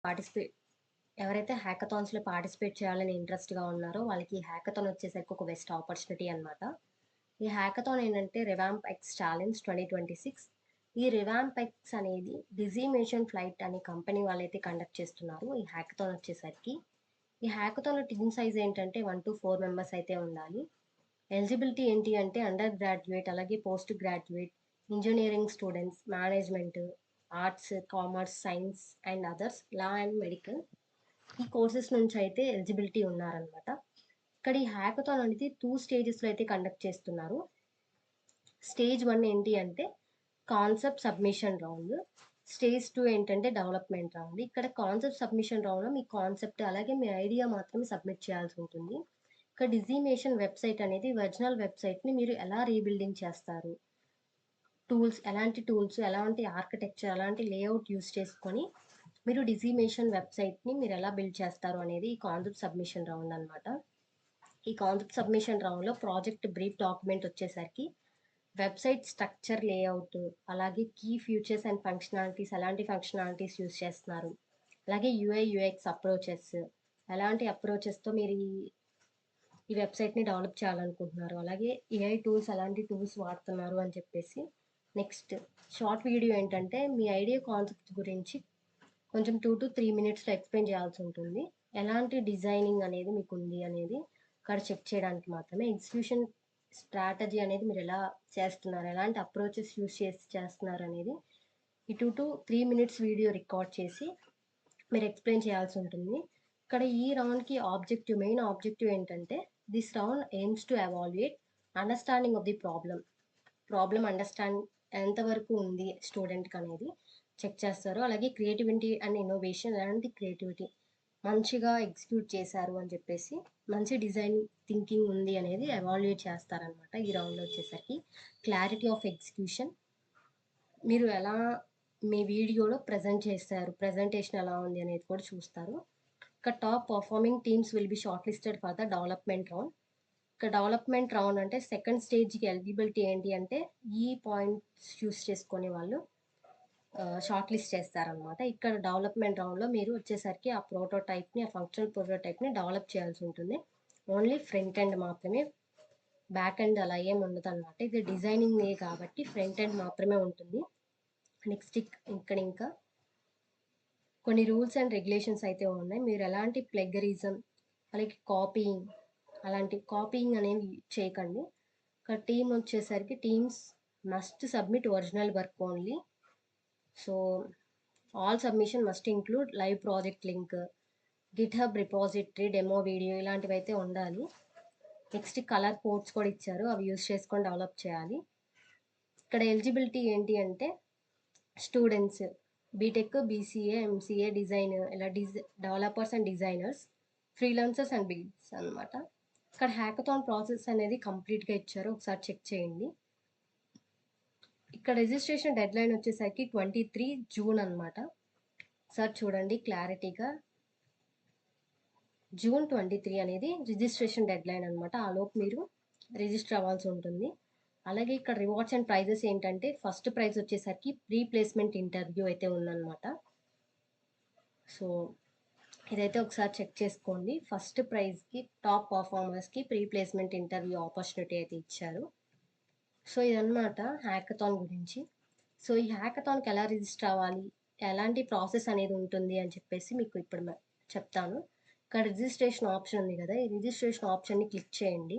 Participate ఎవరైతే హ్యాకథాన్స్‌లో participate చేయాలని ఇంట్రెస్ట్‌గా ఉన్నారో వాళ్ళకి ఈ హ్యాకథాన్ వచ్చేసరికి ఒక బెస్ట్ ఆపర్చునిటీ అనమాట. ఈ హ్యాకథాన్ ఏంటంటే రివాంప్ ఎక్స్ ఛాలెంజ్ 2026. ఈ రివాంప్ ఎక్స్ అనేది డిజీమేషన్ ఫ్లైట్ అనే కంపెనీ వాళ్ళైతే కండక్ట్ చేస్తున్నారు. ఈ హ్యాకథాన్ వచ్చేసరికి ఈ హ్యాకథాన్‌లో టీమ్ సైజ్ ఏంటంటే 1-4 మెంబర్స్ అయితే ఉండాలి. ఎలిజిబిలిటీ ఏంటి అంటే అండర్ గ్రాడ్యుయేట్, అలాగే post graduate, engineering students, management, arts, commerce, science and others, law and medical ఈ కోర్సెస్ నుంచి అయితే ఎలిజిబిలిటీ ఉన్నారనమాట. ఇక్కడ ఈ హ్యాకథాన్ అనేది 2 స్టేజెస్‌లో అయితే కండక్ట్ చేస్తున్నారు. స్టేజ్ 1 ఏంటి అంటే కాన్సెప్ట్ సబ్మిషన్ రౌండ్. స్టేజ్ 2 ఏంటంటే డెవలప్‌మెంట్ రౌండ్. ఇక్కడ కాన్సెప్ట్ సబ్మిషన్ రౌండ్‌లో మీ కాన్సెప్ట్ అలాగే మీ ఐడియా మాత్రమే సబ్మిట్ చేయాల్సి ఉంటుంది. ఇక్కడ డిజీమేషన్ వెబ్‌సైట్ అనేది ఒరిజినల్ వెబ్‌సైట్‌ని మీరు ఎలా రీబిల్డింగ్ చేస్తారు? ఎలాంటి టూల్స్, ఎలాంటి ఆర్కిటెక్చర్, ఎలాంటి లేఅవుట్ యూజ్ చేసుకొని మీరు డిజీమేషన్ వెబ్‌సైట్‌ని మీరు ఎలా బిల్డ్ చేస్తారు అనేది ఈ కాన్సెప్ట్ సబ్మిషన్ రౌండ్ అనమాట. ఈ కాన్సెప్ట్ సబ్మిషన్ రౌండ్‌లో ప్రాజెక్ట్ బ్రీఫ్ డాక్యుమెంట్ వచ్చేసరికి వెబ్‌సైట్ స్ట్రక్చర్, లేఅవుట్, అలాగే కీ ఫీచర్స్ అండ్ ఫంక్షనాలిటీస్, ఎలాంటి ఫంక్షనాలిటీస్ యూజ్ చేస్తున్నారు, అలాగే యూఐ, యూఎక్స్ అప్రోచెస్, ఎలాంటి అప్రోచెస్‌తో మీరు ఈ వెబ్‌సైట్‌ని డెవలప్ చేయాలనుకుంటున్నారు, అలాగే ఏఐ టూల్స్ ఎలాంటి టూల్స్ వాడుతున్నారు అని చెప్పేసి. నెక్స్ట్ షార్ట్ వీడియో ఏంటంటే మీ ఐడియా కాన్సెప్ట్ గురించి కొంచెం 2-3 మినిట్స్‌లో ఎక్స్‌ప్లెయిన్ చేయాల్సి ఉంటుంది. ఎలాంటి డిజైనింగ్ అనేది మీకుంది అనేది అక్కడ చెక్ చేయడానికి మాత్రమే. ఎగ్జిక్యూషన్ స్ట్రాటజీ అనేది మీరు ఎలా చేస్తున్నారు, ఎలాంటి అప్రోచెస్ యూజ్ చేసి చేస్తున్నారు అనేది ఈ 2-3 మినిట్స్ వీడియో రికార్డ్ చేసి మీరు ఎక్స్‌ప్లెయిన్ చేయాల్సి ఉంటుంది. ఇక్కడ ఈ రౌండ్‌కి మెయిన్ ఆబ్జెక్టివ్ ఏంటంటే this round AIIMS to evaluate understanding of the problem understand ఎంతవరకు ఉంది స్టూడెంట్‌కి అనేది చెక్ చేస్తారు. అలాగే క్రియేటివిటీ అండ్ ఇన్నోవేషన్, ఎలాంటి క్రియేటివిటీ మంచిగా ఎగ్జిక్యూట్ చేశారు అని చెప్పేసి, మంచి డిజైన్ థింకింగ్ ఉంది అనేది ఎవాల్యుయేట్ చేస్తారనమాట. ఈ రౌండ్‌లో వచ్చేసరికి క్లారిటీ ఆఫ్ ఎగ్జిక్యూషన్, మీరు ఎలా మీ వీడియోలో ప్రజెంట్ చేశారు, ప్రజెంటేషన్ ఎలా ఉంది అనేది కూడా చూస్తారు. ఇక top performing teams will be short listed for the development round. ఇక డెవలప్‌మెంట్ రౌండ్ అంటే సెకండ్ స్టేజ్‌కి ఎలిజిబిలిటీ ఏంటి అంటే ఈ పాయింట్స్ చూస్ చేసుకొని వాళ్ళు షార్ట్ లిస్ట్ చేస్తారనమాట. ఇక్కడ డెవలప్‌మెంట్ రౌండ్‌లో మీరు వచ్చేసరికి ఆ ప్రోటోటైప్‌ని, ఆ ఫంక్షనల్ ప్రోటోటైప్‌ని డెవలప్ చేయాల్సి ఉంటుంది. ఓన్లీ ఫ్రంట్ ఎండ్ మాత్రమే, బ్యాక్ ఎండ్ అలా ఏమి ఉండదనమాట. ఇది డిజైనింగే కాబట్టి ఫ్రంట్ ఎండ్ మాత్రమే ఉంటుంది. నెక్స్ట్ ఇక్కడ ఇంకా కొన్ని రూల్స్ అండ్ రెగ్యులేషన్స్ అయితే ఉన్నాయి. మీరు ఎలాంటి ప్లెగరిజం, అలాగే కాపీయింగ్ అనేవి చేయకండి. ఇక్కడ టీమ్ వచ్చేసరికి teams must submit original work only. So all submission must include live project link, GitHub repository, demo video ఇలాంటివి అయితే ఉండాలి. నెక్స్ట్ కలర్ కోడ్స్ కూడా ఇచ్చారు, అవి యూజ్ చేసుకొని డెవలప్ చేయాలి. ఇక్కడ ఎలిజిబిలిటీ ఏంటి అంటే students BTech, BCA, MCA, design ఇలా developers and designers, freelancers and builds అనమాట. ఇక్కడ హ్యాకథాన్ ప్రాసెస్ అనేది కంప్లీట్‌గా ఇచ్చారు, ఒకసారి చెక్ చేయండి. ఇక్కడ రిజిస్ట్రేషన్ డెడ్‌లైన్ వచ్చేసరికి 23 జూన్ అనమాట. ఒకసారి చూడండి క్లారిటీగా. జూన్ 23 అనేది రిజిస్ట్రేషన్ డెడ్‌లైన్ అనమాట. ఆలోపు మీరు రిజిస్టర్ అవ్వాల్సి ఉంటుంది. అలాగే ఇక్కడ రివార్డ్స్ అండ్ ప్రైజెస్ ఏంటంటే ఫస్ట్ ప్రైజ్ వచ్చేసరికి ప్రీ ప్లేస్మెంట్ ఇంటర్వ్యూ అయితే ఉందన్నమాట. సో ఇదైతే ఒకసారి చెక్ చేసుకోండి. ఫస్ట్ ప్రైజ్‌కి టాప్ పర్ఫార్మర్స్‌కి ప్రీ ప్లేస్మెంట్ ఇంటర్వ్యూ ఆపర్చునిటీ అయితే ఇచ్చారు. సో ఇదన్నమాట హ్యాకథాన్ గురించి. సో ఈ హ్యాకథాన్‌కి ఎలా రిజిస్టర్ అవ్వాలి, ఎలాంటి ప్రాసెస్ అనేది ఉంటుంది అని చెప్పేసి మీకు ఇప్పుడు చెప్తాను. ఇక్కడ రిజిస్ట్రేషన్ ఆప్షన్ ఉంది కదా, ఈ రిజిస్ట్రేషన్ ఆప్షన్‌ని క్లిక్ చేయండి.